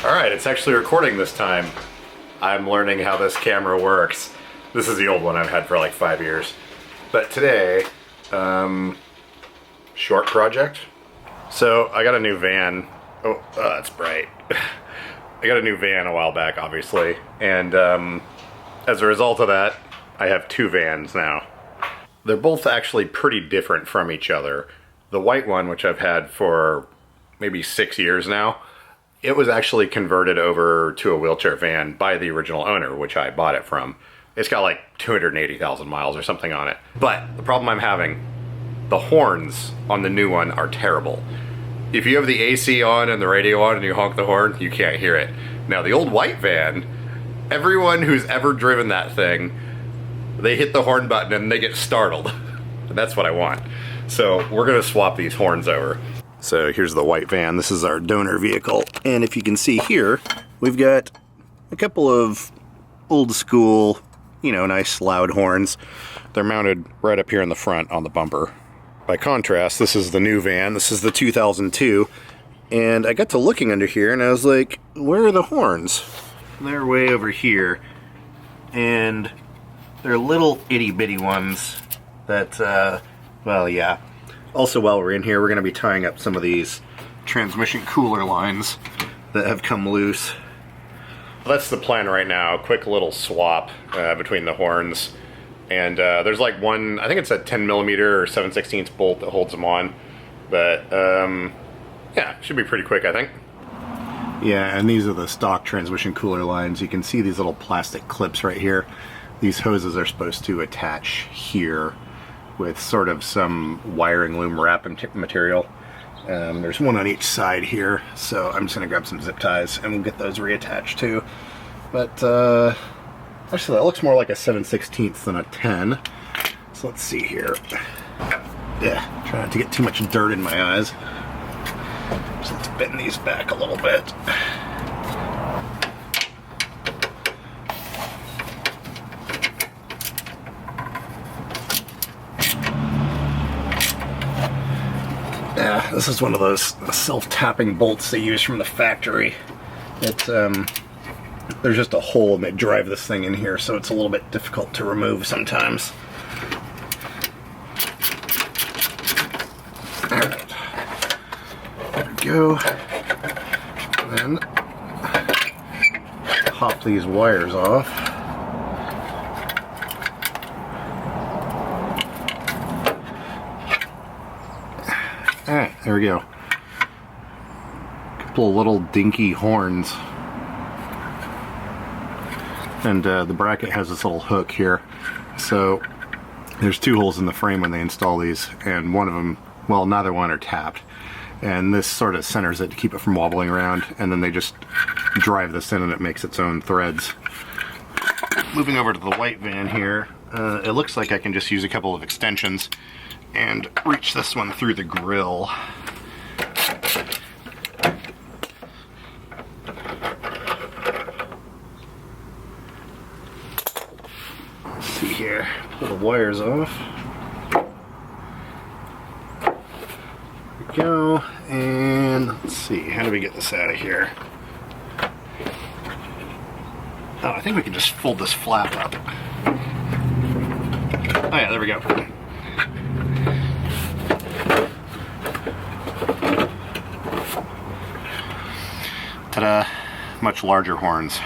Alright, it's actually recording this time. I'm learning how this camera works. This is the old one I've had for like 5 years. But today, short project. So I got a new van. Oh, that's bright. I got a new van a while back, obviously. And as a result of that, I have two vans now. They're both actually pretty different from each other. The white one, which I've had for maybe 6 years now, it was actually converted over to a wheelchair van by the original owner, which I bought it from. It's got like 280,000 miles or something on it. But the problem I'm having, the horns on the new one are terrible. If you have the AC on and the radio on and you honk the horn, you can't hear it. Now the old white van, everyone who's ever driven that thing, they hit the horn button and they get startled. And that's what I want. So we're gonna swap these horns over. So here's the white van. This is our donor vehicle. And if you can see here, we've got a couple of old school, you know, nice loud horns. They're mounted right up here in the front on the bumper. By contrast, this is the new van. This is the 2002. And I got to looking under here and I was like, where are the horns? They're way over here. And they're little itty bitty ones that, well, yeah. Also, while we're in here, we're going to be tying up some of these transmission cooler lines that have come loose. That's the plan right now. Quick little swap between the horns. And there's like one, I think it's a 10 millimeter or 7/16 bolt that holds them on. But, yeah, should be pretty quick, I think. Yeah, and these are the stock transmission cooler lines. You can see these little plastic clips right here. These hoses are supposed to attach here with sort of some wiring loom wrap material. There's one on each side here, so I'm just gonna grab some zip ties and we'll get those reattached too. But actually that looks more like a 7/16 than a 10. So let's see here. Yeah, try not to get too much dirt in my eyes. So let's bend these back a little bit. Yeah, this is one of those self-tapping bolts they use from the factory. It's there's just a hole and they drive this thing in here, so it's a little bit difficult to remove sometimes. Alright. There we go. Then pop these wires off. Alright, there we go. Couple of little dinky horns. And the bracket has this little hook here. So there's two holes in the frame when they install these, and one of them, well, neither one are tapped. And this sort of centers it to keep it from wobbling around, and then they just drive this in and it makes its own threads. Moving over to the white van here, it looks like I can just use a couple of extensions and reach this one through the grill. Let's see here, pull the wires off. There we go, and let's see, how do we get this out of here? Oh, I think we can just fold this flap up. Oh yeah, there we go. Ta-da! Much larger horns.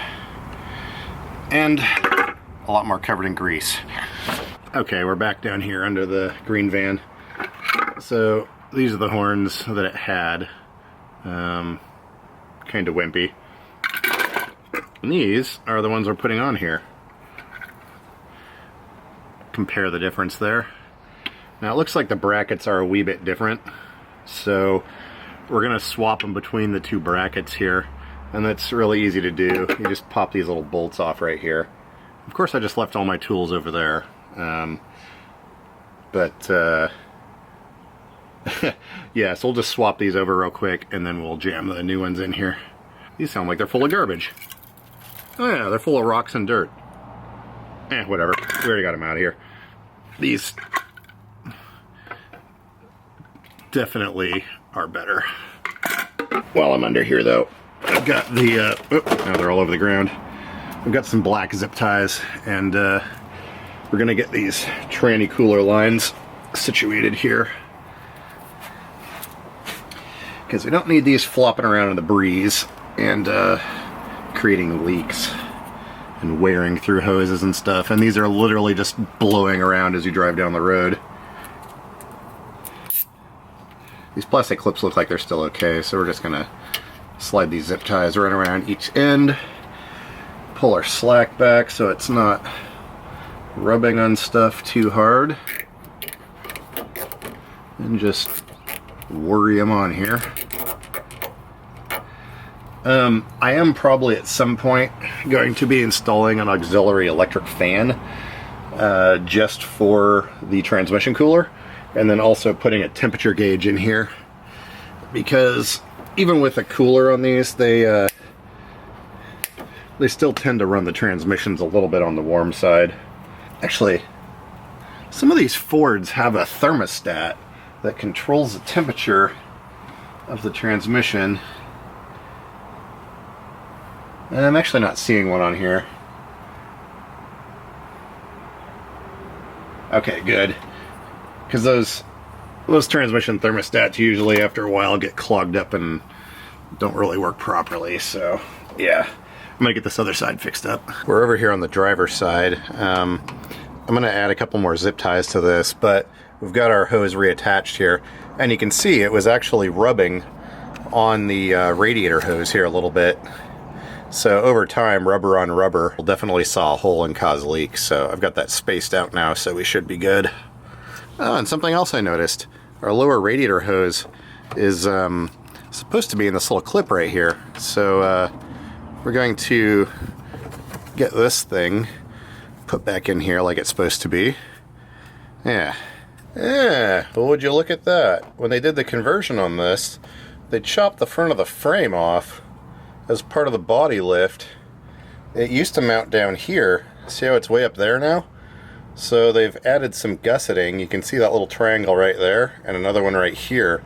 And a lot more covered in grease. Okay, we're back down here under the green van. So these are the horns that it had. Kind of wimpy. And these are the ones we're putting on here. Compare the difference there. Now it looks like the brackets are a wee bit different. So we're going to swap them between the two brackets here. And that's really easy to do. You just pop these little bolts off right here. Of course, I just left all my tools over there. Yeah, so we'll just swap these over real quick and then we'll jam the new ones in here. These sound like they're full of garbage. Oh yeah, they're full of rocks and dirt. Whatever. We already got them out of here. These definitely are better. While I'm under here though, I've got the, now they're all over the ground. I've got some black zip ties, and we're gonna get these tranny cooler lines situated here, because we don't need these flopping around in the breeze and creating leaks and wearing through hoses and stuff. And these are literally just blowing around as you drive down the road. These plastic clips look like they're still okay, so we're just gonna slide these zip ties right around each end, pull our slack back so it's not rubbing on stuff too hard, and just worry them on here. I am probably at some point going to be installing an auxiliary electric fan just for the transmission cooler, and then also putting a temperature gauge in here, because even with a cooler on these, they still tend to run the transmissions a little bit on the warm side. Actually, some of these Fords have a thermostat that controls the temperature of the transmission. And I'm actually not seeing one on here. Okay, good. Because those transmission thermostats usually after a while get clogged up and don't really work properly, so yeah. I'm gonna get this other side fixed up. We're over here on the driver's side. I'm gonna add a couple more zip ties to this, but we've got our hose reattached here, and you can see it was actually rubbing on the radiator hose here a little bit. So over time, rubber on rubber will definitely saw a hole and cause leaks. So I've got that spaced out now, so we should be good. Oh, and something else I noticed. Our lower radiator hose is supposed to be in this little clip right here. So we're going to get this thing put back in here like it's supposed to be. Yeah. Yeah, well, would you look at that? When they did the conversion on this, they chopped the front of the frame off as part of the body lift. It used to mount down here. See how it's way up there now? So they've added some gusseting. You can see that little triangle right there, and another one right here.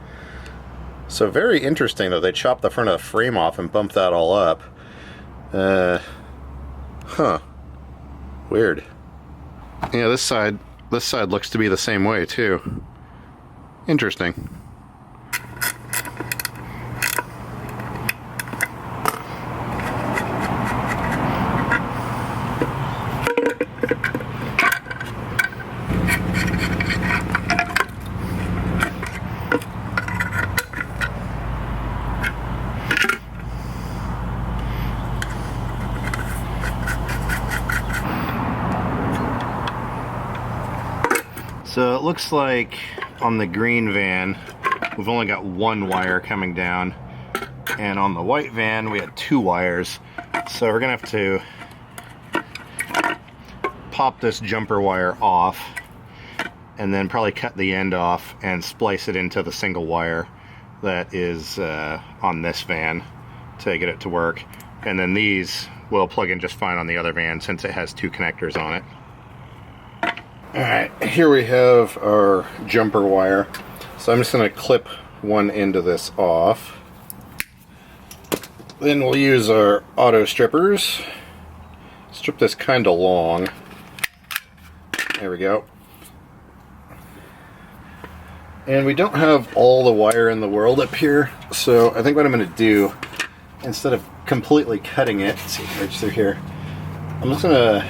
So very interesting that they chopped the front of the frame off and bumped that all up. Huh. Weird. Yeah, this side looks to be the same way too. Interesting. So it looks like on the green van, we've only got one wire coming down, and on the white van, we had two wires. So we're gonna have to pop this jumper wire off, and then probably cut the end off and splice it into the single wire that is on this van to get it to work. And then these will plug in just fine on the other van since it has two connectors on it. Alright, here we have our jumper wire. So I'm just going to clip one end of this off. Then we'll use our auto strippers. Strip this kind of long. There we go. And we don't have all the wire in the world up here, so I think what I'm going to do, instead of completely cutting it, let's see if it reaches through here, I'm just going to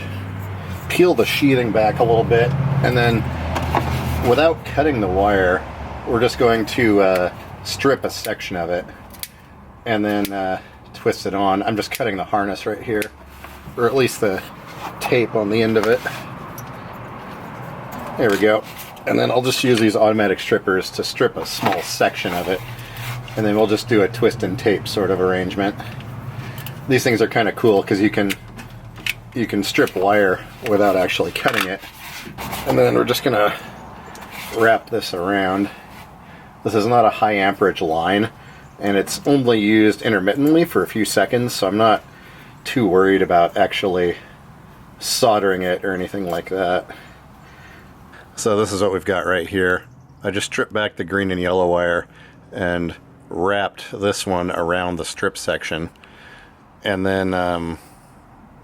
peel the sheathing back a little bit, and then without cutting the wire, we're just going to strip a section of it and then twist it on. I'm just cutting the harness right here, or at least the tape on the end of it. There we go. And then I'll just use these automatic strippers to strip a small section of it, and then we'll just do a twist and tape sort of arrangement. These things are kind of cool because you can strip wire without actually cutting it. And then we're just gonna wrap this around. This is not a high amperage line, and it's only used intermittently for a few seconds, so I'm not too worried about actually soldering it or anything like that. So this is what we've got right here. I just stripped back the green and yellow wire and wrapped this one around the strip section. And then, well,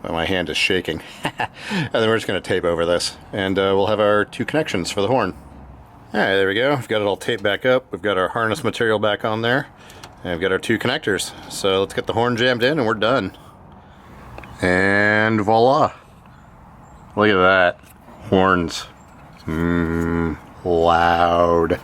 my hand is shaking. And then we're just going to tape over this. And we'll have our 2 connections for the horn. Alright, there we go. We've got it all taped back up. We've got our harness material back on there. And we've got our 2 connectors. So let's get the horn jammed in and we're done. And voila. Look at that. Horns. Loud.